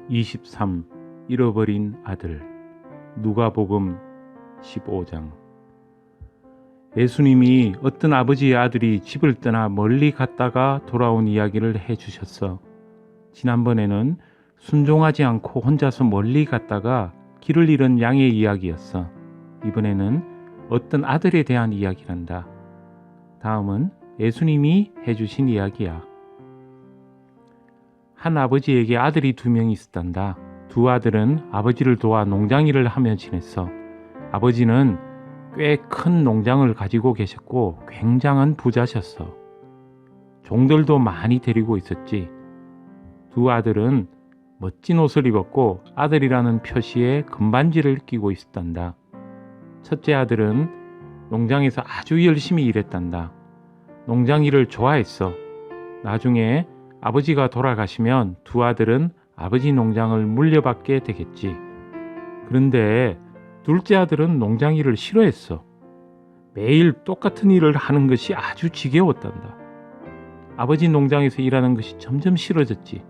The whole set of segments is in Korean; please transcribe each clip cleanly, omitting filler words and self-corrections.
23. 잃어버린 아들. 누가복음 15장. 예수님이 어떤 아버지의 아들이 집을 떠나 멀리 갔다가 돌아온 이야기를 해주셨어. 지난번에는 순종하지 않고 혼자서 멀리 갔다가 길을 잃은 양의 이야기였어. 이번에는 어떤 아들에 대한 이야기란다. 다음은 예수님이 해주신 이야기야. 한 아버지에게 아들이 2명 있었단다. 두 아들은 아버지를 도와 농장일을 하며 지냈어. 아버지는 꽤 큰 농장을 가지고 계셨고 굉장한 부자셨어. 종들도 많이 데리고 있었지. 두 아들은 멋진 옷을 입었고 아들이라는 표시에 금반지를 끼고 있었단다. 첫째 아들은 농장에서 아주 열심히 일했단다. 농장 일을 좋아했어. 나중에 아버지가 돌아가시면 두 아들은 아버지 농장을 물려받게 되겠지. 그런데 둘째 아들은 농장 일을 싫어했어. 매일 똑같은 일을 하는 것이 아주 지겨웠단다. 아버지 농장에서 일하는 것이 점점 싫어졌지.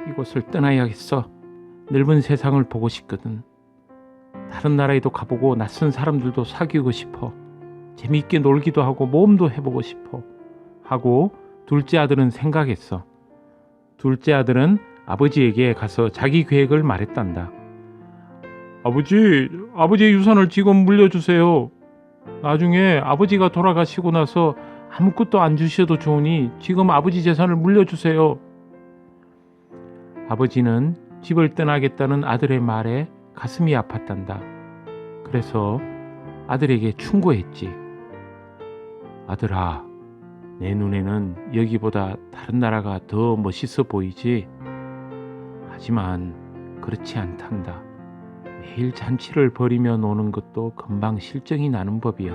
이곳을 떠나야겠어. 넓은 세상을 보고 싶거든. 다른 나라에도 가보고 낯선 사람들도 사귀고 싶어. 재미있게 놀기도 하고 모험도 해보고 싶어. 하고 둘째 아들은 생각했어. 둘째 아들은 아버지에게 가서 자기 계획을 말했단다. 아버지의 유산을 지금 물려주세요. 나중에 아버지가 돌아가시고 나서 아무것도 안 주셔도 좋으니 지금 아버지 재산을 물려주세요. 아버지는 집을 떠나겠다는 아들의 말에 가슴이 아팠단다. 그래서 아들에게 충고했지. 아들아, 내 눈에는 여기보다 다른 나라가 더 멋있어 보이지? 하지만 그렇지 않단다. 매일 잔치를 벌이며 노는 것도 금방 실정이 나는 법이야.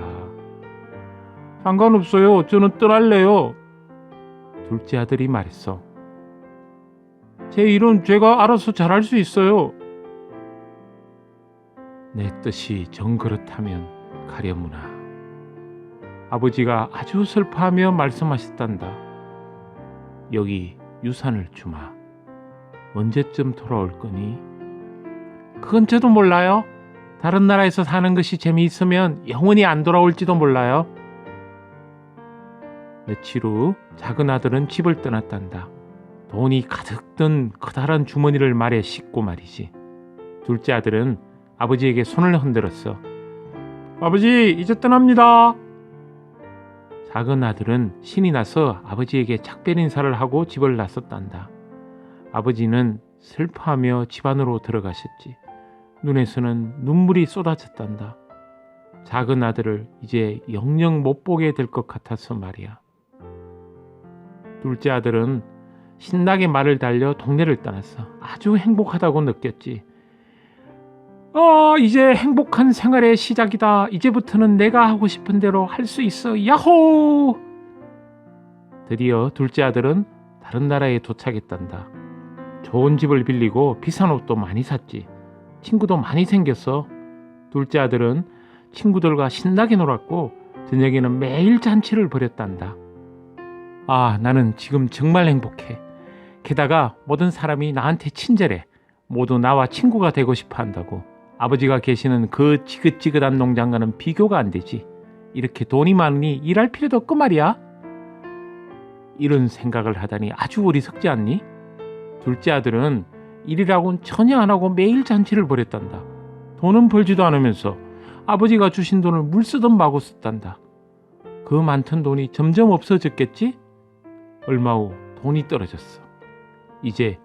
상관없어요. 저는 떠날래요. 둘째 아들이 말했어. 제 일은 제가 알아서 잘할 수 있어요. 내 뜻이 정 그렇다면 가려무나. 아버지가 아주 슬퍼하며 말씀하셨단다. 여기 유산을 주마. 언제쯤 돌아올 거니? 그건 저도 몰라요. 다른 나라에서 사는 것이 재미있으면 영원히 안 돌아올지도 몰라요. 며칠 후 작은 아들은 집을 떠났단다. 돈이 가득 든 커다란 주머니를 말에 싣고 말이지. 둘째 아들은 아버지에게 손을 흔들었어. 아버지, 이제 떠납니다. 작은 아들은 신이 나서 아버지에게 작별 인사를 하고 집을 나섰단다. 아버지는 슬퍼하며 집 안으로 들어가셨지. 눈에서는 눈물이 쏟아졌단다. 작은 아들을 이제 영영 못 보게 될 것 같아서 말이야. 둘째 아들은 신나게 말을 달려 동네를 떠났어. 아주 행복하다고 느꼈지. 이제 행복한 생활의 시작이다. 이제부터는 내가 하고 싶은 대로 할 수 있어. 야호! 드디어 둘째 아들은 다른 나라에 도착했단다. 좋은 집을 빌리고 비싼 옷도 많이 샀지. 친구도 많이 생겼어. 둘째 아들은 친구들과 신나게 놀았고 저녁에는 매일 잔치를 벌였단다. 나는 지금 정말 행복해. 게다가 모든 사람이 나한테 친절해. 모두 나와 친구가 되고 싶어 한다고. 아버지가 계시는 그 지긋지긋한 농장과는 비교가 안 되지. 이렇게 돈이 많으니 일할 필요도 없고 말이야. 이런 생각을 하다니 아주 어리석지 않니? 둘째 아들은 일이라고는 전혀 안 하고 매일 잔치를 벌였단다. 돈은 벌지도 않으면서 아버지가 주신 돈을 물 쓰듯 마구 썼단다. 그 많던 돈이 점점 없어졌겠지? 얼마 후 돈이 떨어졌어. 이제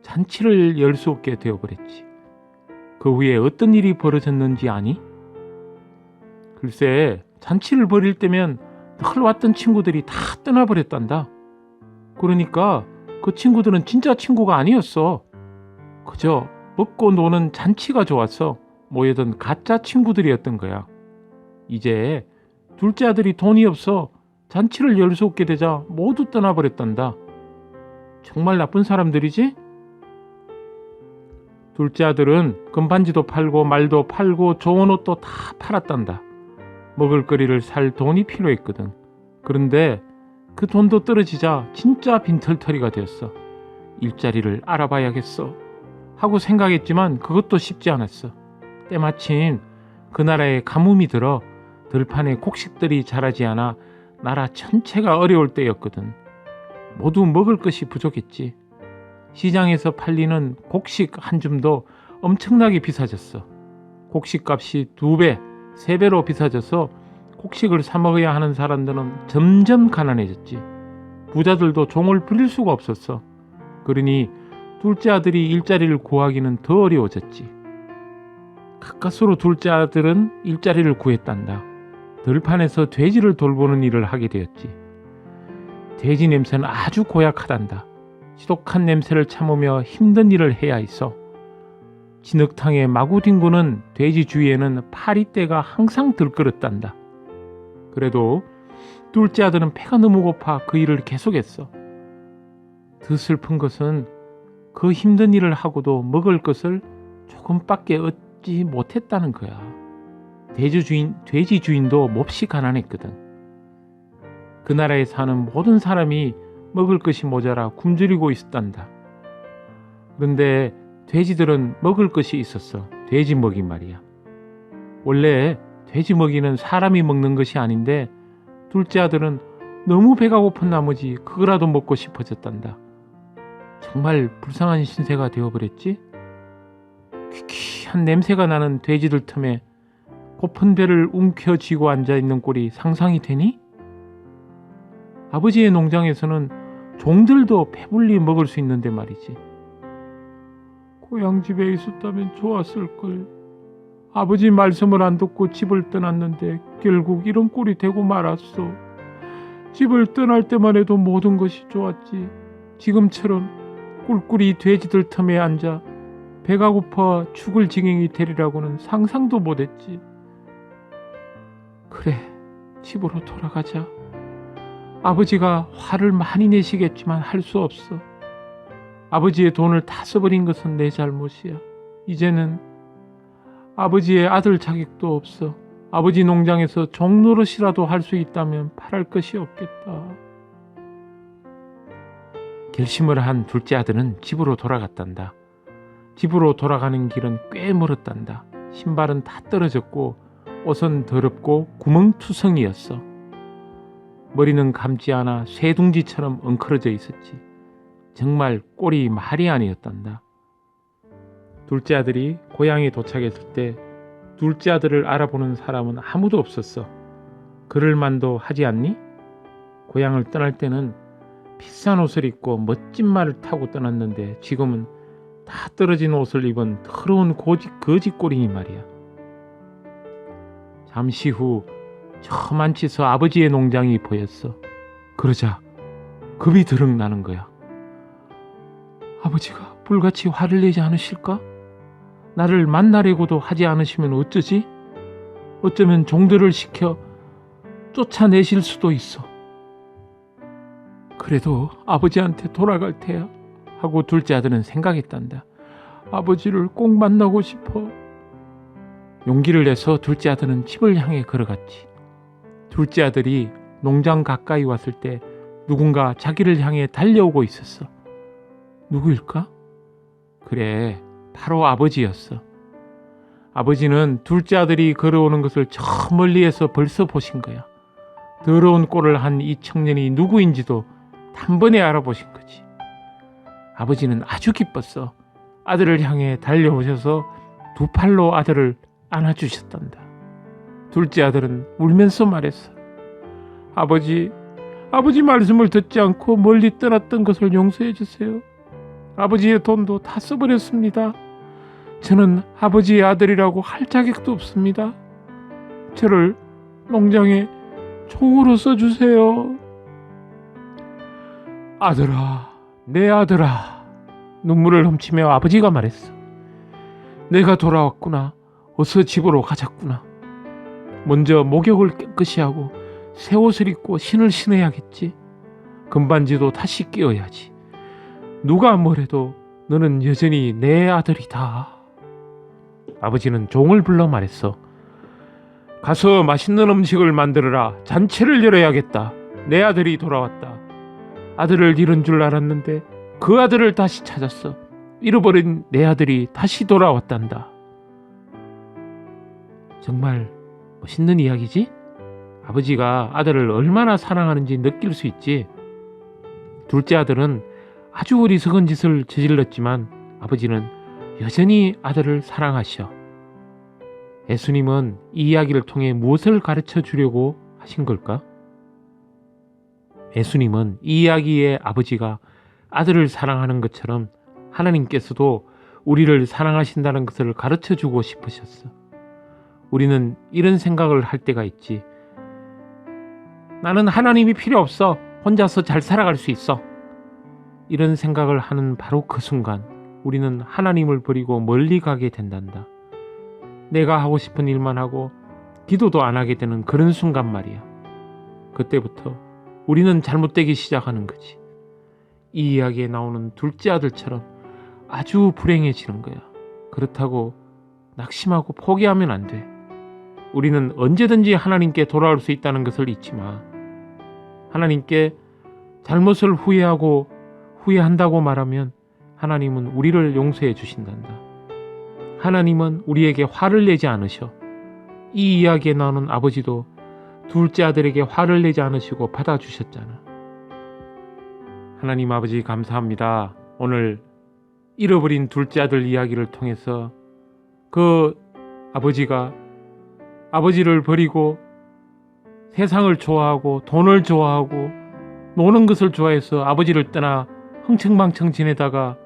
잔치를 열 수 없게 되어버렸지. 그 후에 어떤 일이 벌어졌는지 아니? 글쎄, 잔치를 벌일 때면 늘 왔던 친구들이 다 떠나버렸단다. 그러니까 그 친구들은 진짜 친구가 아니었어. 그저 먹고 노는 잔치가 좋았어. 모여든 가짜 친구들이었던 거야. 이제 둘째 아들이 돈이 없어 잔치를 열 수 없게 되자 모두 떠나버렸단다. 정말 나쁜 사람들이지? 둘째 아들은 금반지도 팔고 말도 팔고 좋은 옷도 다 팔았단다. 먹을거리를 살 돈이 필요했거든. 그런데 그 돈도 떨어지자 진짜 빈털터리가 되었어. 일자리를 알아봐야겠어 하고 생각했지만 그것도 쉽지 않았어. 때마침 그 나라에 가뭄이 들어 들판에 곡식들이 자라지 않아 나라 전체가 어려울 때였거든. 모두 먹을 것이 부족했지. 시장에서 팔리는 곡식 한 줌도 엄청나게 비싸졌어. 곡식값이 2배, 3배로 비싸져서 곡식을 사 먹어야 하는 사람들은 점점 가난해졌지. 부자들도 종을 부릴 수가 없었어. 그러니 둘째 아들이 일자리를 구하기는 더 어려워졌지. 가까스로 둘째 아들은 일자리를 구했단다. 들판에서 돼지를 돌보는 일을 하게 되었지. 돼지 냄새는 아주 고약하단다. 지독한 냄새를 참으며 힘든 일을 해야 했어. 진흙탕에 마구 뒹구는 돼지 주위에는 파리떼가 항상 들끓었단다. 그래도 둘째 아들은 배가 너무 고파 그 일을 계속했어. 더 슬픈 것은 그 힘든 일을 하고도 먹을 것을 조금밖에 얻지 못했다는 거야. 돼지 주인도 몹시 가난했거든. 그 나라에 사는 모든 사람이 먹을 것이 모자라 굶주리고 있었단다. 그런데 돼지들은 먹을 것이 있었어. 돼지 먹이 말이야. 원래 돼지 먹이는 사람이 먹는 것이 아닌데 둘째 아들은 너무 배가 고픈 나머지 그거라도 먹고 싶어졌단다. 정말 불쌍한 신세가 되어버렸지. 퀴퀴한 냄새가 나는 돼지들 틈에 고픈 배를 움켜쥐고 앉아있는 꼴이 상상이 되니? 아버지의 농장에서는 종들도 배불리 먹을 수 있는데 말이지. 고향집에 있었다면 좋았을걸. 아버지 말씀을 안 듣고 집을 떠났는데 결국 이런 꼴이 되고 말았어. 집을 떠날 때만 해도 모든 것이 좋았지. 지금처럼 꿀꿀이 돼지들 틈에 앉아 배가 고파 죽을 지경이 되리라고는 상상도 못했지. 그래, 집으로 돌아가자. 아버지가 화를 많이 내시겠지만 할 수 없어. 아버지의 돈을 다 써버린 것은 내 잘못이야. 이제는 아버지의 아들 자격도 없어. 아버지 농장에서 종노릇이라도 할 수 있다면 바랄 것이 없겠다. 결심을 한 둘째 아들은 집으로 돌아갔단다. 집으로 돌아가는 길은 꽤 멀었단다. 신발은 다 떨어졌고 옷은 더럽고 구멍투성이었어. 머리는 감지 않아 쇠둥지처럼 엉클어져 있었지. 정말 꼴이 말이 아니었단다. 둘째 아들이 고향에 도착했을 때 둘째 아들을 알아보는 사람은 아무도 없었어. 그럴 만도 하지 않니? 고향을 떠날 때는 비싼 옷을 입고 멋진 말을 타고 떠났는데 지금은 다 떨어진 옷을 입은 더러운 거지꼴이니 말이야. 잠시 후 저 만치서 아버지의 농장이 보였어. 그러자 겁이 드럭 나는 거야. 아버지가 불같이 화를 내지 않으실까? 나를 만나려고도 하지 않으시면 어쩌지? 어쩌면 종들을 시켜 쫓아내실 수도 있어. 그래도 아버지한테 돌아갈 테야 하고 둘째 아들은 생각했단다. 아버지를 꼭 만나고 싶어. 용기를 내서 둘째 아들은 집을 향해 걸어갔지. 둘째 아들이 농장 가까이 왔을 때 누군가 자기를 향해 달려오고 있었어. 누구일까? 그래, 바로 아버지였어. 아버지는 둘째 아들이 걸어오는 것을 저 멀리에서 벌써 보신 거야. 더러운 꼴을 한 이 청년이 누구인지도 단번에 알아보신 거지. 아버지는 아주 기뻤어. 아들을 향해 달려오셔서 두 팔로 아들을 안아주셨단다. 둘째 아들은 울면서 말했어. 아버지 말씀을 듣지 않고 멀리 떠났던 것을 용서해 주세요. 아버지의 돈도 다 써버렸습니다. 저는 아버지의 아들이라고 할 자격도 없습니다. 저를 농장에 종으로 써주세요. 아들아, 내 아들아. 눈물을 훔치며 아버지가 말했어. 내가 돌아왔구나. 어서 집으로 가자꾸나. 먼저 목욕을 깨끗이 하고 새 옷을 입고 신을 신어야겠지. 금반지도 다시 끼워야지. 누가 뭐래도 너는 여전히 내 아들이다. 아버지는 종을 불러 말했어. 가서 맛있는 음식을 만들어라. 잔치를 열어야겠다. 내 아들이 돌아왔다. 아들을 잃은 줄 알았는데 그 아들을 다시 찾았어. 잃어버린 내 아들이 다시 돌아왔단다. 정말 멋있는 이야기지? 아버지가 아들을 얼마나 사랑하는지 느낄 수 있지. 둘째 아들은 아주 어리석은 짓을 저질렀지만 아버지는 여전히 아들을 사랑하셔. 예수님은 이 이야기를 통해 무엇을 가르쳐 주려고 하신 걸까? 예수님은 이 이야기에 아버지가 아들을 사랑하는 것처럼 하나님께서도 우리를 사랑하신다는 것을 가르쳐 주고 싶으셨어. 우리는 이런 생각을 할 때가 있지. 나는 하나님이 필요 없어. 혼자서 잘 살아갈 수 있어. 이런 생각을 하는 바로 그 순간 우리는 하나님을 버리고 멀리 가게 된단다. 내가 하고 싶은 일만 하고 기도도 안 하게 되는 그런 순간 말이야. 그때부터 우리는 잘못되기 시작하는 거지. 이 이야기에 나오는 둘째 아들처럼 아주 불행해지는 거야. 그렇다고 낙심하고 포기하면 안 돼. 우리는 언제든지 하나님께 돌아올 수 있다는 것을 잊지 마. 하나님께 잘못을 후회한다고 말하면 하나님은 우리를 용서해 주신단다. 하나님은 우리에게 화를 내지 않으셔. 이 이야기에 나오는 아버지도 둘째 아들에게 화를 내지 않으시고 받아주셨잖아. 하나님 아버지 감사합니다. 오늘 잃어버린 둘째 아들 이야기를 통해서 그 아버지가 아버지를 버리고 세상을 좋아하고 돈을 좋아하고 노는 것을 좋아해서 아버지를 떠나 흥청망청 지내다가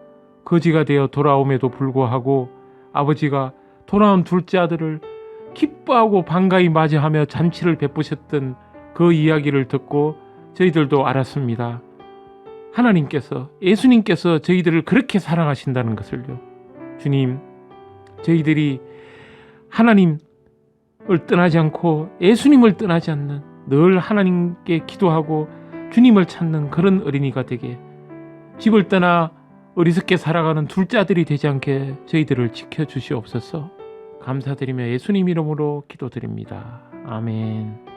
거지가 되어 돌아옴에도 불구하고 아버지가 돌아온 둘째 아들을 기뻐하고 반가이 맞이하며 잔치를 베푸셨던 그 이야기를 듣고 저희들도 알았습니다. 하나님께서, 예수님께서 저희들을 그렇게 사랑하신다는 것을요. 주님, 저희들이 하나님을 떠나지 않고 예수님을 떠나지 않는, 늘 하나님께 기도하고 주님을 찾는 그런 어린이가 되게, 집을 떠나 어리석게 살아가는 둘째 아들이 되지 않게 저희들을 지켜주시옵소서. 감사드리며 예수님 이름으로 기도드립니다. 아멘.